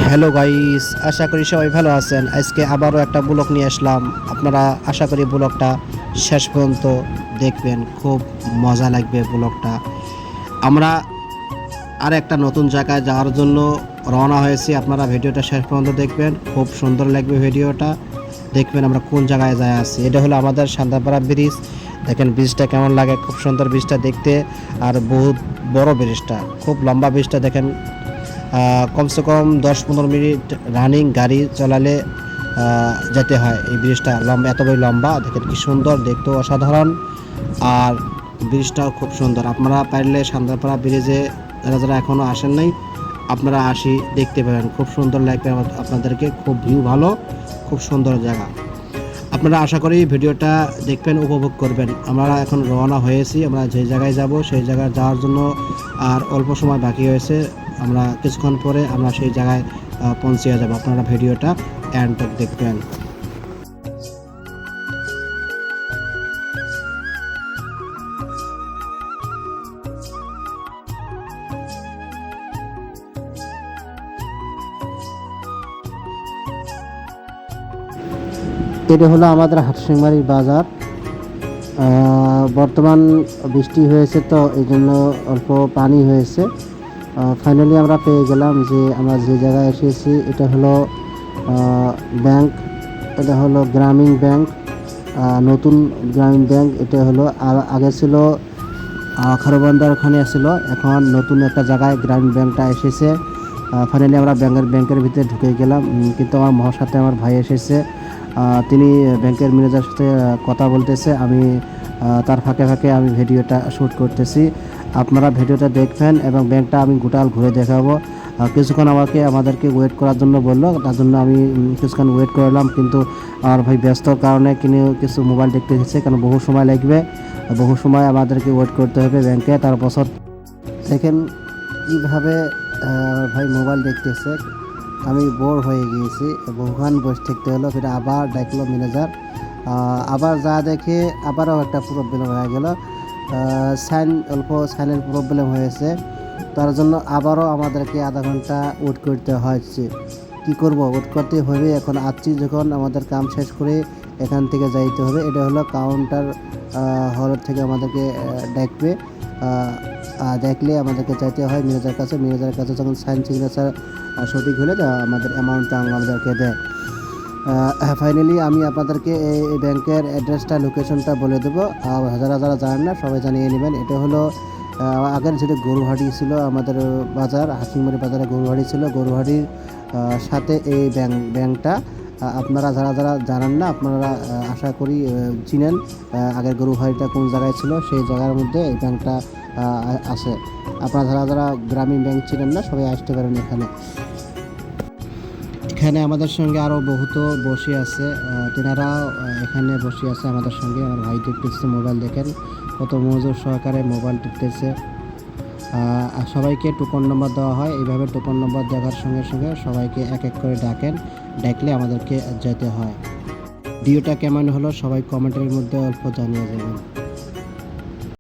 Hello guys, আশা করি সবাই ভালো আছেন। আজকে আবারও একটা ব্লগ নিয়ে আসলাম। আপনারা আশা করি ব্লগটা শেষ পর্যন্ত দেখবেন, খুব মজা লাগবে ব্লগটা। আমরা আর একটা নতুন জায়গায় যাওয়ার জন্য রওনা হয়েছি। আপনারা ভিডিওটা শেষ পর্যন্ত দেখবেন, খুব সুন্দর লাগবে ভিডিওটা। দেখবেন আমরা কোন জায়গায় যাই আছি। এটা হলো আমাদের সান্তাপাড়া ব্রিজ। দেখেন ব্রিজটা কেমন লাগে, খুব সুন্দর ব্রিজটা দেখতে। আর বহুত বড় ব্রিজটা, খুব লম্বা ব্রিজটা। দেখেন কমসে কম 10-15 মিনিট রানিং গাড়ি চালালে যেতে হয়। এই ব্রিজটা লম্বা, এত বড় লম্বা। দেখেন কি সুন্দর, দেখতেও অসাধারণ। আর ব্রিজটাও খুব সুন্দর। আপনারা পারলে সান্তাপাড়া ব্রিজে যারা যারা এখনও আসেন নাই, আপনারা দেখতে পারেন, খুব সুন্দর লাগবে আপনাদেরকে। খুব ভিউ ভালো, খুব সুন্দর জায়গা। আপনারা আশা করি ভিডিওটা দেখবেন, উপভোগ করবেন। আমরা এখন রওনা হয়েছি। আমরা যে জায়গায় যাব সেই জায়গায় যাওয়ার জন্য আর অল্প সময় বাকি হয়েছে। আমরা কিছুক্ষণ পরে আমরা সেই জায়গায় পৌঁছে যাব। আপনারা ভিডিওটা এন্ড তক দেখবেন। এটা হলো আমাদের হাটসিংমারি বাজার। বর্তমান বৃষ্টি হয়েছে, তো এই জন্য অল্প পানি হয়েছে। ফাইনালি আমরা পেয়ে গেলাম যে আমরা যে জায়গায় এসেছি। এটা হলো ব্যাংক, এটা হলো গ্রামীণ ব্যাংক, নতুন গ্রামীণ ব্যাংক। এটা হলো আগে ছিল খারবান্দার ওখানে ছিল, এখন নতুন একটা জায়গায় গ্রামীণ ব্যাংকটা এসেছে। ফাইনালি আমরা ব্যাংকের ভিতরে ঢুকে গেলাম, কিন্তু আমার সাথে আমার ভাই এসেছে। তিনি ব্যাংকের ম্যানেজারের সাথে কথা বলতেছে। আমি তার ফাঁকে ফাঁকে আমি ভিডিওটা শ্যুট করতেছি। আপনারা ভিডিওটা দেখবেন এবং ব্যাংকটা আমি গোটাল ঘুরে দেখাবো। কিছুক্ষণ আমাদেরকে ওয়েট করার জন্য বললো, তার জন্য আমি কিছুক্ষণ ওয়েট করলাম। কিন্তু আমার ভাই ব্যস্তর কারণে কিছু মোবাইল দেখতে এসেছে, কারণ বহু সময় লাগবে, বহু সময় আমাদেরকে ওয়েট করতে হবে ব্যাংকে। তার বছর দেখেন কীভাবে ভাই মোবাইল দেখতেছে। আমি বোর হয়ে গিয়েছি, বহুক্ষণ বসে থাকতে হলো। ফির আবার ডাকলো ম্যানেজার, আবার যা দেখে আবারও একটা প্রবলেম হয়ে গেল। সাইনের প্রবলেম হয়েছে, তার জন্য আবারও আমাদেরকে আধা ঘন্টা ওয়েট করতে হয়েছে। কি করব, ওয়েট করতে হবে। এখন আসছি যখন, আমাদের কাম শেষ করে এখান থেকে যাইতে হবে। এটা হলো কাউন্টার হল থেকে আমাদেরকে ডাকবে। দেখলে আমাদেরকে চাইতে হয় ম্যানেজারের কাছে যখন সাইন সিগনেচার সঠিক হলে আমাদের অ্যামাউন্টটা আমাদেরকে দেয়। ফাইনালি আমি আপনাদেরকে এই ব্যাংকের অ্যাড্রেসটা, লোকেশনটা বলে দেবো। যারা যারা জানেন না সবাই জানিয়ে নেবেন। এটা হলো আগের যেটা গরুহাটি ছিল, আমাদের বাজার হাকিমবাড়ি বাজারে গরুহাটি ছিল। গরুহাটির সাথে এই ব্যাংকটা। আপনারা যারা যারা জানেন না, আপনারা আশা করি চিনেন আগের গরুহাটিটা কোন জায়গায় ছিল, সেই জায়গার মধ্যে এই ব্যাংকটা আছে। আপনারা যারা যারা গ্রামীণ ব্যাংক চিনেন না, সবাই আসতে পারেন এখানে। এখানে আমাদের সঙ্গে আরও বহুত বসে আছে, তেনারাও এখানে বসে আছে আমাদের সঙ্গে। আমার ভাই টিপতেছে মোবাইল, দেখেন কত মনোযোগ সহকারে মোবাইল টিপতেছে। সবাইকে টোকন নম্বর দেওয়া হয়। এইভাবে টোকন নম্বর দেওয়ার সঙ্গে সঙ্গে সবাইকে এক এক করে ডাকলে আমাদেরকে যেতে হয়। ভিডিওটা কেমন হলো সবাই কমেন্টের মধ্যে অল্প জানিয়ে যাবেন।